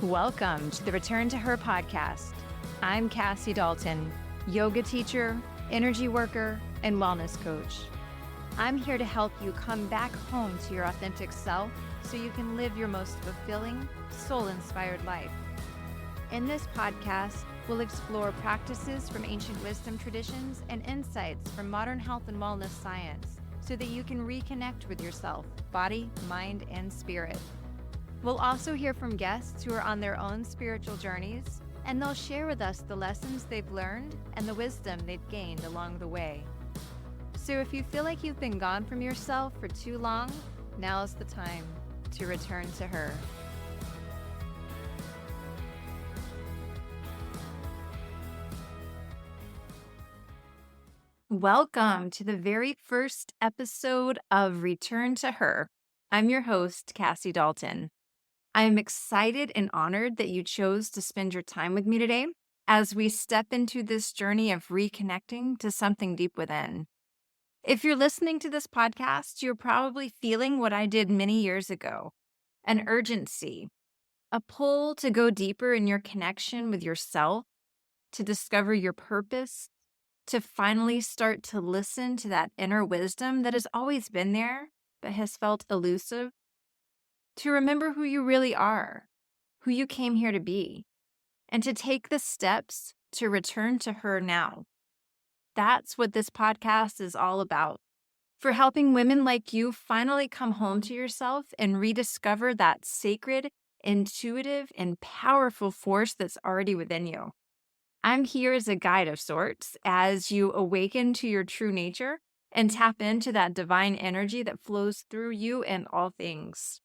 Welcome to the Return to Her podcast. I'm Cassie Dalton, yoga teacher, energy worker, and wellness coach. I'm here to help you come back home to your authentic self so you can live your most fulfilling, soul-inspired life. In this podcast, we'll explore practices from ancient wisdom traditions and insights from modern health and wellness science so that you can reconnect with yourself, body, mind, and spirit. We'll also hear from guests who are on their own spiritual journeys, and they'll share with us the lessons they've learned and the wisdom they've gained along the way. So if you feel like you've been gone from yourself for too long, now's the time to return to her. Welcome to the very first episode of Return to Her. I'm your host, Cassie Dalton. I am excited and honored that you chose to spend your time with me today as we step into this journey of reconnecting to something deep within. If you're listening to this podcast, you're probably feeling what I did many years ago, an urgency, a pull to go deeper in your connection with yourself, to discover your purpose, to finally start to listen to that inner wisdom that has always been there, but has felt elusive, to remember who you really are, who you came here to be, and to take the steps to return to her now. That's what this podcast is all about, for helping women like you finally come home to yourself and rediscover that sacred, intuitive, and powerful force that's already within you. I'm here as a guide of sorts as you awaken to your true nature and tap into that divine energy that flows through you and all things.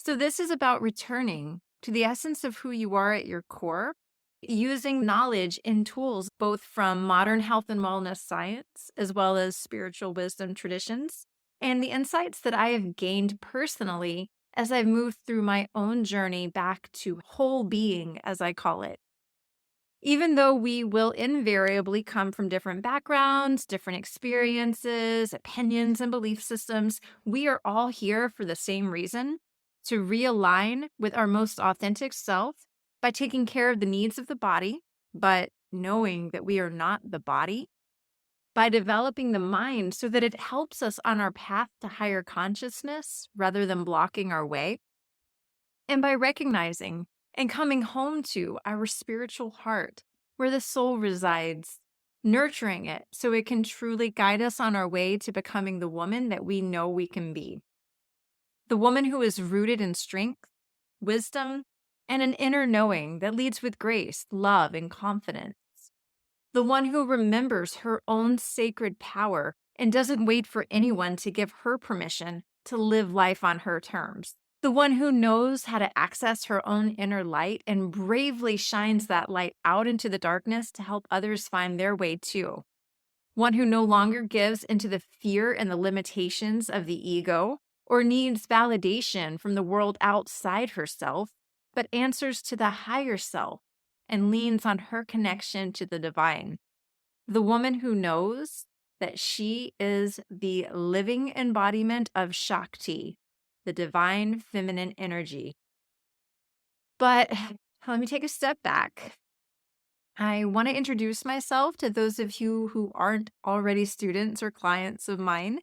So this is about returning to the essence of who you are at your core, using knowledge and tools both from modern health and wellness science, as well as spiritual wisdom traditions, and the insights that I have gained personally as I've moved through my own journey back to whole being, as I call it. Even though we will invariably come from different backgrounds, different experiences, opinions, and belief systems, we are all here for the same reason: to realign with our most authentic self by taking care of the needs of the body, but knowing that we are not the body, by developing the mind so that it helps us on our path to higher consciousness rather than blocking our way, and by recognizing and coming home to our spiritual heart, where the soul resides, nurturing it so it can truly guide us on our way to becoming the woman that we know we can be. The woman who is rooted in strength, wisdom, and an inner knowing that leads with grace, love, and confidence. The one who remembers her own sacred power and doesn't wait for anyone to give her permission to live life on her terms. The one who knows how to access her own inner light and bravely shines that light out into the darkness to help others find their way too. One who no longer gives into the fear and the limitations of the ego or needs validation from the world outside herself, but answers to the higher self and leans on her connection to the divine. The woman who knows that she is the living embodiment of Shakti, the divine feminine energy. But let me take a step back. I want to introduce myself to those of you who aren't already students or clients of mine.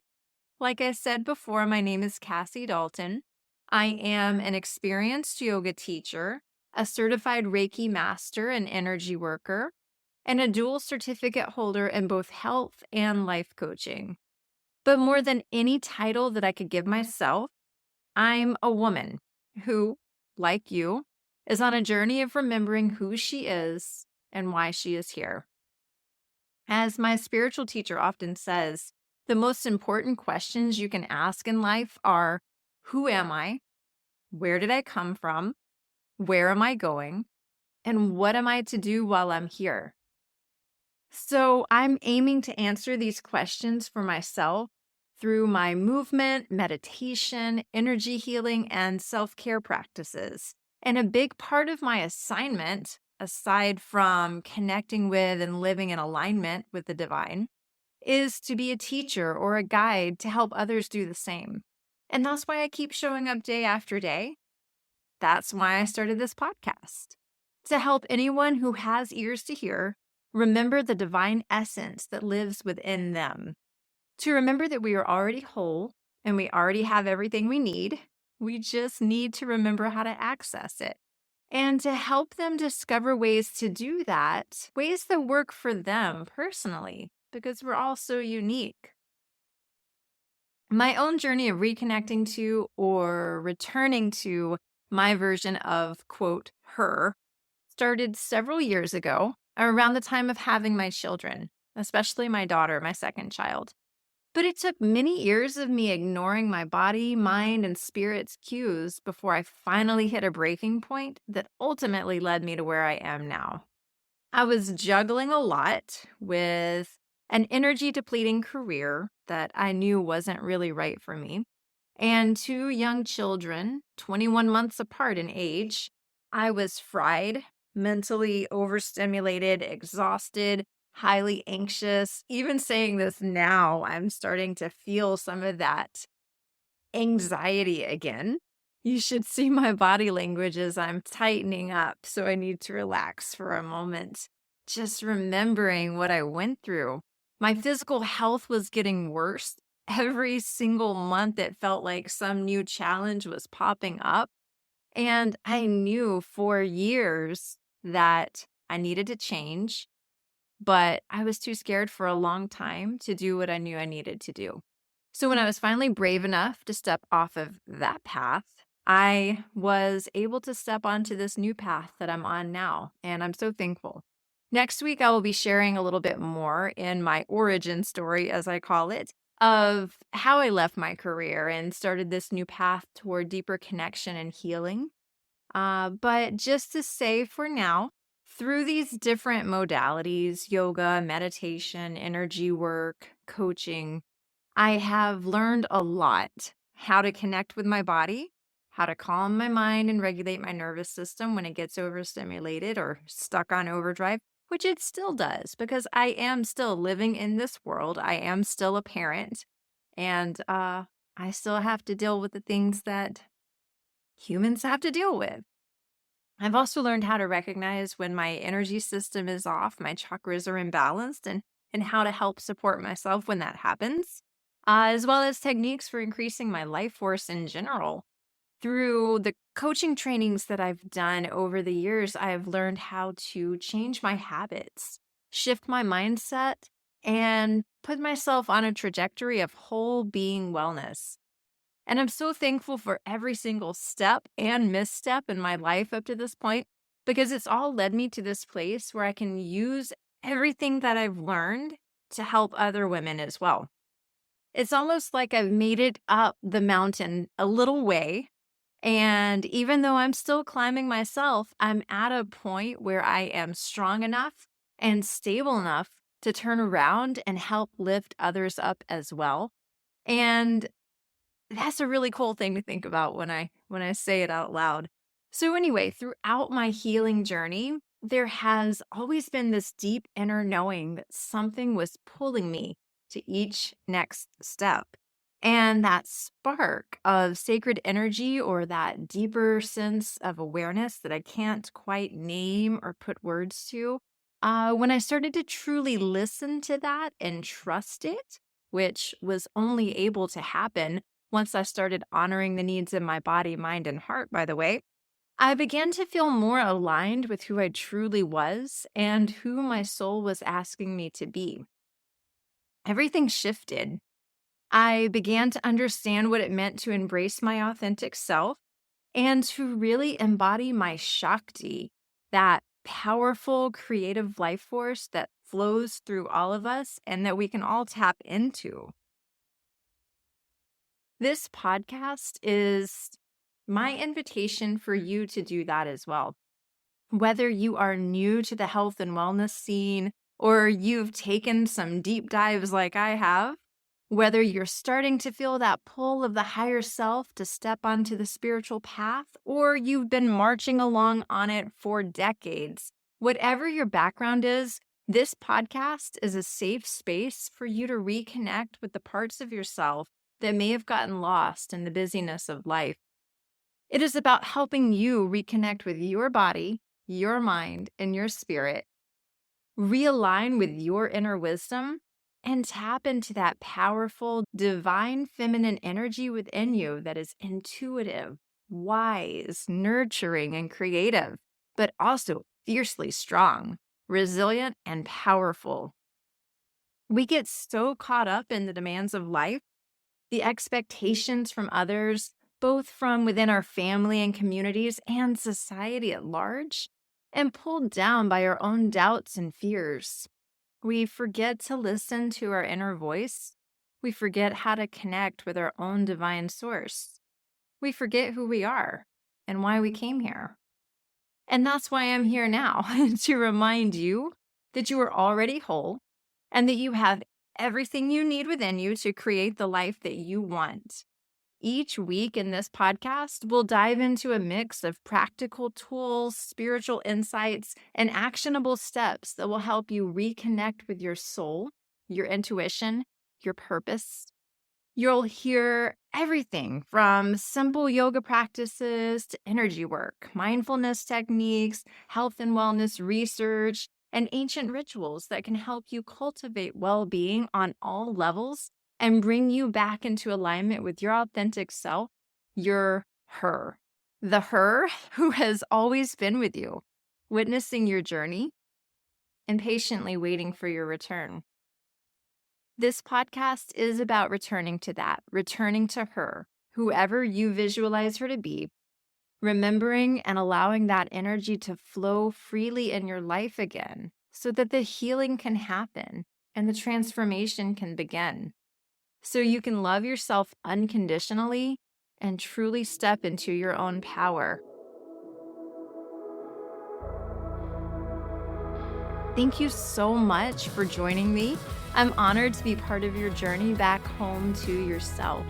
Like I said before, my name is Cassie Dalton. I am an experienced yoga teacher, a certified Reiki master and energy worker, and a dual certificate holder in both health and life coaching. But more than any title that I could give myself, I'm a woman who, like you, is on a journey of remembering who she is and why she is here. As my spiritual teacher often says, the most important questions you can ask in life are, who am I? Where did I come from? Where am I going? And what am I to do while I'm here? So I'm aiming to answer these questions for myself through my movement, meditation, energy healing, and self-care practices. And a big part of my assignment, aside from connecting with and living in alignment with the divine, is to be a teacher or a guide to help others do the same. And that's why I keep showing up day after day, that's why I started this podcast, to help anyone who has ears to hear remember the divine essence that lives within them, to remember that we are already whole and we already have everything we need. We just need to remember how to access it. And to help them discover ways to do that, ways that work for them personally, because we're all so unique. My own journey of reconnecting to or returning to my version of, quote, her, started several years ago, around the time of having my children, especially my daughter, my second child. But it took many years of me ignoring my body, mind, and spirit's cues before I finally hit a breaking point that ultimately led me to where I am now. I was juggling a lot with an energy depleting career that I knew wasn't really right for me, and two young children, 21 months apart in age. I was fried, mentally overstimulated, exhausted, highly anxious. Even saying this now, I'm starting to feel some of that anxiety again. You should see my body language as I'm tightening up, so I need to relax for a moment. Just remembering what I went through. My physical health was getting worse. Every single month, it felt like some new challenge was popping up. And I knew for years that I needed to change, but I was too scared for a long time to do what I knew I needed to do. So when I was finally brave enough to step off of that path, I was able to step onto this new path that I'm on now, and I'm so thankful. Next week, I will be sharing a little bit more in my origin story, as I call it, of how I left my career and started this new path toward deeper connection and healing. But just to say for now, through these different modalities, yoga, meditation, energy work, coaching, I have learned a lot how to connect with my body, how to calm my mind and regulate my nervous system when it gets overstimulated or stuck on overdrive, which it still does because I am still living in this world. I am still a parent, and I still have to deal with the things that humans have to deal with. I've also learned how to recognize when my energy system is off, my chakras are imbalanced, and how to help support myself when that happens, as well as techniques for increasing my life force in general. Through the coaching trainings that I've done over the years, I've learned how to change my habits, shift my mindset, and put myself on a trajectory of whole being wellness. And I'm so thankful for every single step and misstep in my life up to this point because it's all led me to this place where I can use everything that I've learned to help other women as well. It's almost like I've made it up the mountain a little way. And even though I'm still climbing myself, I'm at a point where I am strong enough and stable enough to turn around and help lift others up as well. And that's a really cool thing to think about when I say it out loud. So anyway, throughout my healing journey, there has always been this deep inner knowing that something was pulling me to each next step. And that spark of sacred energy or that deeper sense of awareness that I can't quite name or put words to, when I started to truly listen to that and trust it, which was only able to happen once I started honoring the needs of my body, mind, and heart, by the way, I began to feel more aligned with who I truly was and who my soul was asking me to be. Everything shifted. I began to understand what it meant to embrace my authentic self and to really embody my Shakti, that powerful creative life force that flows through all of us and that we can all tap into. This podcast is my invitation for you to do that as well. Whether you are new to the health and wellness scene or you've taken some deep dives like I have, whether you're starting to feel that pull of the higher self to step onto the spiritual path, or you've been marching along on it for decades, whatever your background is, this podcast is a safe space for you to reconnect with the parts of yourself that may have gotten lost in the busyness of life. It is about helping you reconnect with your body, your mind, and your spirit, realign with your inner wisdom, and tap into that powerful, divine feminine energy within you that is intuitive, wise, nurturing, and creative, but also fiercely strong, resilient, and powerful. We get so caught up in the demands of life, the expectations from others, both from within our family and communities and society at large, and pulled down by our own doubts and fears. We forget to listen to our inner voice. We forget how to connect with our own divine source. We forget who we are and why we came here. And that's why I'm here now, to remind you that you are already whole and that you have everything you need within you to create the life that you want. Each week in this podcast, we'll dive into a mix of practical tools, spiritual insights, and actionable steps that will help you reconnect with your soul, your intuition, your purpose. You'll hear everything from simple yoga practices to energy work, mindfulness techniques, health and wellness research, and ancient rituals that can help you cultivate well-being on all levels and bring you back into alignment with your authentic self, your her. The her who has always been with you, witnessing your journey and patiently waiting for your return. This podcast is about returning to that, returning to her, whoever you visualize her to be, remembering and allowing that energy to flow freely in your life again so that the healing can happen and the transformation can begin. So you can love yourself unconditionally and truly step into your own power. Thank you so much for joining me. I'm honored to be part of your journey back home to yourself.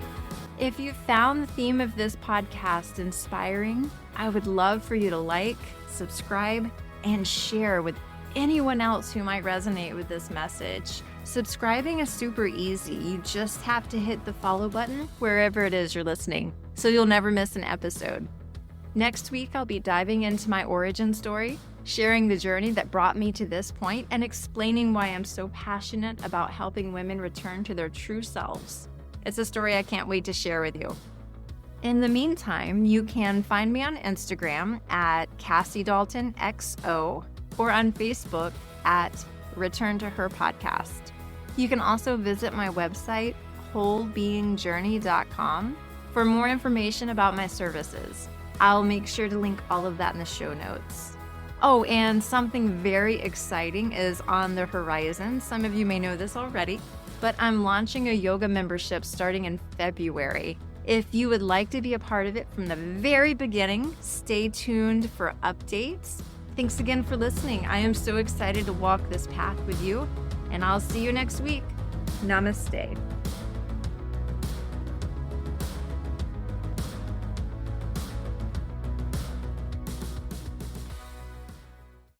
If you found the theme of this podcast inspiring, I would love for you to like, subscribe, and share with anyone else who might resonate with this message. Subscribing is super easy. You just have to hit the follow button wherever it is you're listening, so you'll never miss an episode. Next week, I'll be diving into my origin story, sharing the journey that brought me to this point, and explaining why I'm so passionate about helping women return to their true selves. It's a story I can't wait to share with you. In the meantime, you can find me on Instagram at Cassie Dalton XO or on Facebook at Return to Her Podcast. You can also visit my website, wholebeingjourney.com, for more information about my services. I'll make sure to link all of that in the show notes. Oh, and something very exciting is on the horizon. Some of you may know this already, but I'm launching a yoga membership starting in February. If you would like to be a part of it from the very beginning, stay tuned for updates. Thanks again for listening. I am so excited to walk this path with you, and I'll see you next week. Namaste.